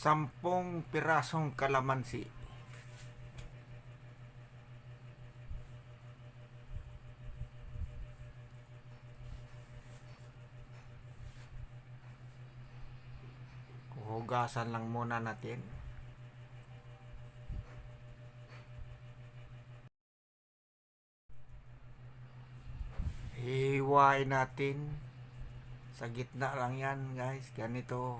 10 pirasong kalamansi. Hugasan lang muna natin. Hiwain natin. Sa gitna lang yan, guys. Ganito.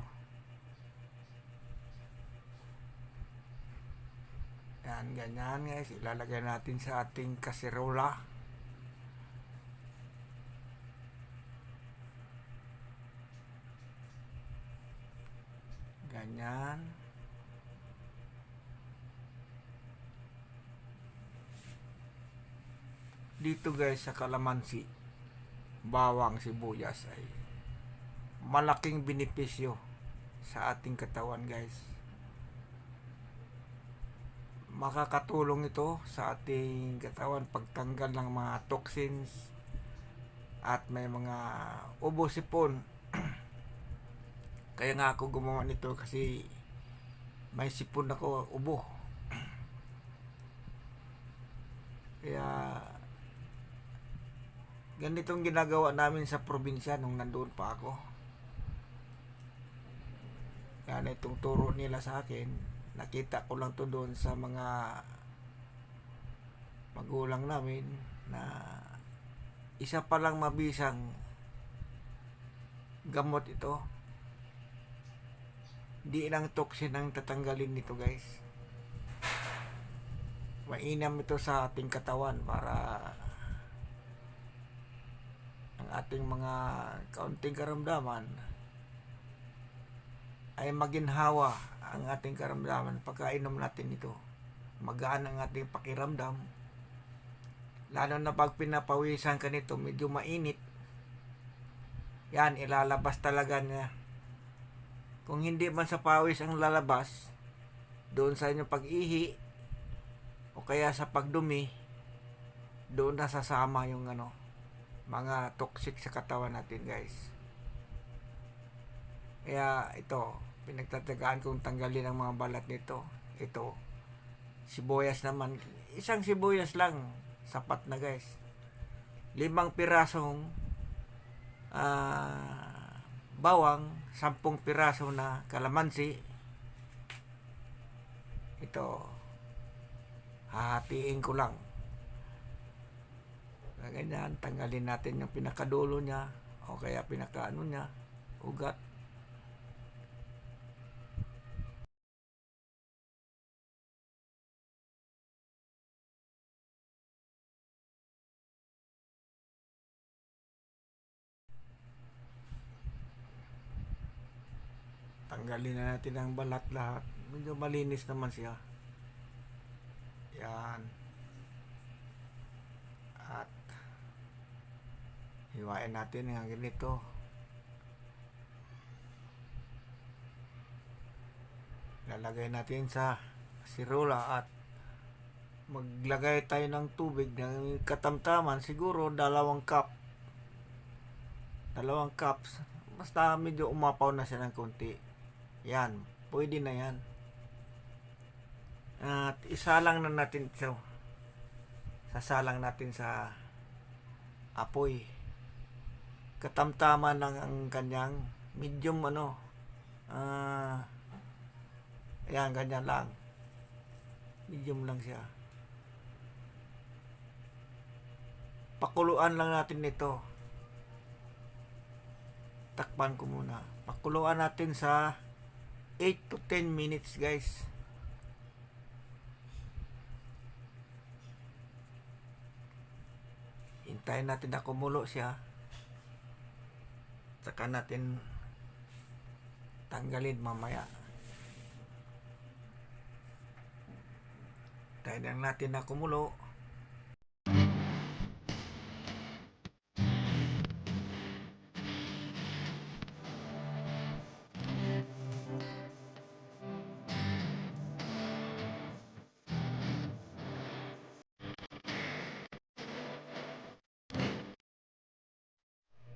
Yan, ganyan, guys. Ilalagay natin sa ating kaserola. Ganyan. Dito, guys, sa kalamansi, bawang, sibuyas ay malaking benepisyo sa ating katawan, guys. Makakatulong ito sa ating katawan pagtanggal ng mga toxins at may mga ubo, sipon. Kaya nga ako gumawa nito kasi may sipon ako, ubo. Kaya ganitong ginagawa namin sa probinsya nung nandoon pa ako. Yan itong turo nila sa akin. Nakita ko lang to doon sa mga magulang namin na isa pa lang mabisang gamot ito. Di lang toxin ang tatanggalin nito, guys. Mainam ito sa ating katawan para ang ating mga kaunting karamdaman ay maginhawa ang ating karamdaman pagkainom natin ito. Magaan ang ating pakiramdam. Lalo na pag pinapawisan ka nito, medyo mainit. Yan, ilalabas talaga niya. Kung hindi man sa pawis ang lalabas, doon sa inyong pag-ihi, o kaya sa pagdumi, doon na sasama yung mga toxic sa katawan natin, guys. Kaya ito, pinagtatagaan kong tanggalin ang mga balat nito. Ito, sibuyas naman. Isang sibuyas lang, sapat na, guys. 5 pirasong bawang, 10 piraso na kalamansi. Ito, hahatiin ko lang. Ganyan, tanggalin natin yung pinakadulo niya o kaya pinakaano niya, ugat. Tanggalin na natin ang balat lahat. Medyo malinis naman siya. Yan. At hiwain natin ng ganito. Lalagay natin sa sirola at maglagay tayo ng tubig ng katamtaman. Siguro 2 cup. 2 cups. Basta medyo umapaw na siya ng konti. Yan, pwede na yan. At isalang na natin ito. Sasalang natin sa apoy. Katamtaman lang ang kanyang medium ayan, ganyan lang. Medium lang siya. Pakuluan lang natin ito. Takpan ko muna. Pakuluan natin sa 8 to 10 minutes, guys. Hintayin natin na kumulo siya. Saka natin tanggalin mamaya. Hintayin lang natin na kumulo.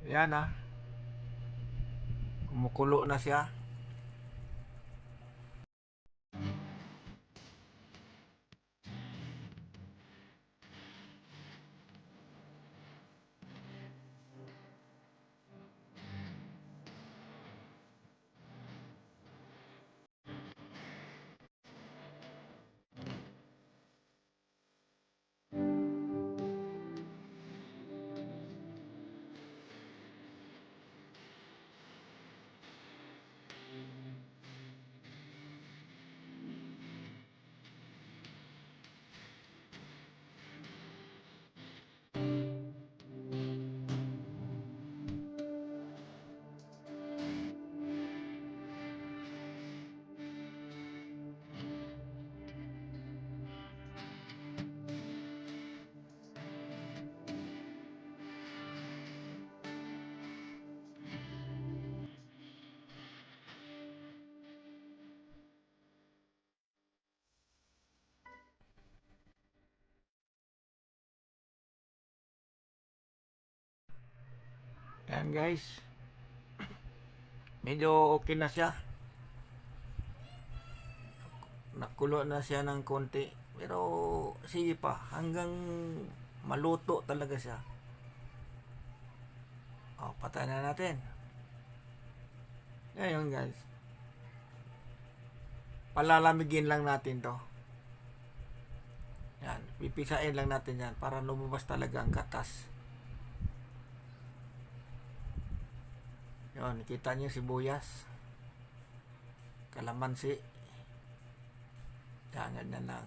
Yan kumukulo na siya. Yan guys. Medyo okay na siya. Nakulo na siya ng konti. Pero sige pa. Hanggang maluto talaga siya. O, patay na natin. Ngayon guys. Palalamigin lang natin to. Yan. Pipisain lang natin yan. Para lumabas talaga ang gatas. Yun, kita niyo sibuyas, kalamansi. Yan, ganyan lang.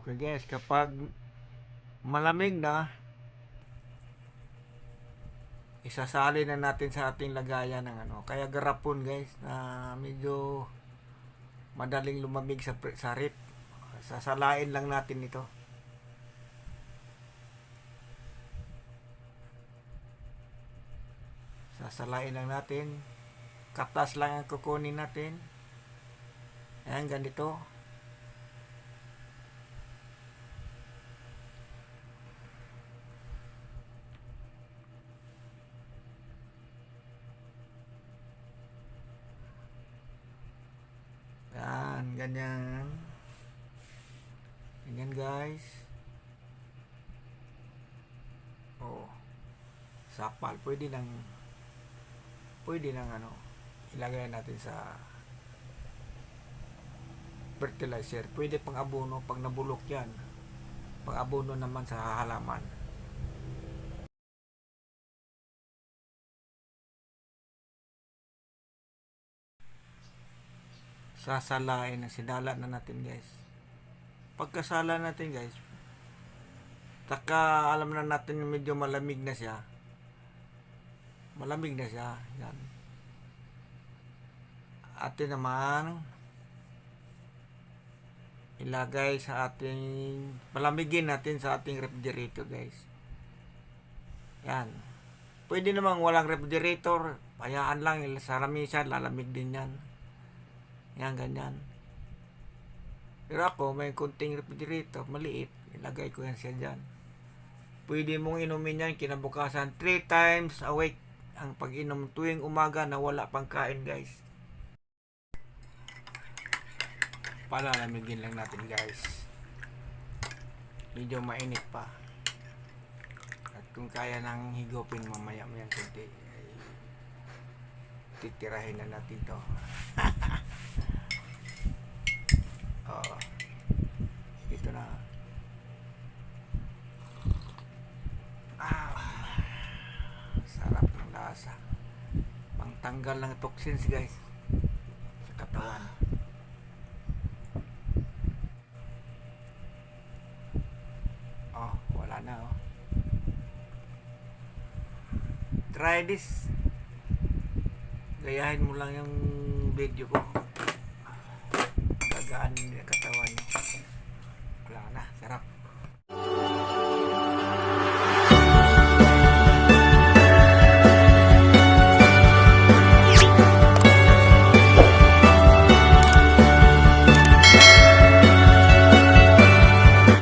Okay guys, kapag malamig na, isasali na natin sa ating lagayan ng ano. Kaya garapon guys, na medyo madaling lumamig sa rip. Sasalain lang natin ito. Sasalain lang natin. Katas lang ang kukunin natin. Ayan, ganito. Yan, ganyan. Ganyan guys. Oh. Sapal, pwede nang ano, ilagay natin sa fertilizer. Pwede pang abono pag nabulok yan. Pang abono naman sa halaman. Sasalain na, sinala na natin guys. Pagkasala natin guys, taka alam na natin medyo malamig na siya. Malamig na siya. Yan. Atin naman ilagay sa ating, palamigin natin sa ating refrigerator guys. Yan. Pwede namang walang refrigerator, hayaan lang sa lamisa, lalamig din yan. Yan, ganyan. Pero ako, may kunting refrigerator, maliit, ilagay ko yan siya dyan. Pwede mong inumin yan kinabukasan 3 times a week ang pag-inom tuwing umaga na wala pang kain guys. Palalamigin lang natin guys. Medyo mainit pa. At kung kaya nang higupin mamaya mo yan kunti, ay titirahin na natin to. Oh, ito na. Sarap ng lasa. Pangtanggal ng toxins guys sa katawan. Oh, wala na oh. Try this. Gayahin mo lang yung video ko. Gagaan yung katawan nyo. Wala na, sarap.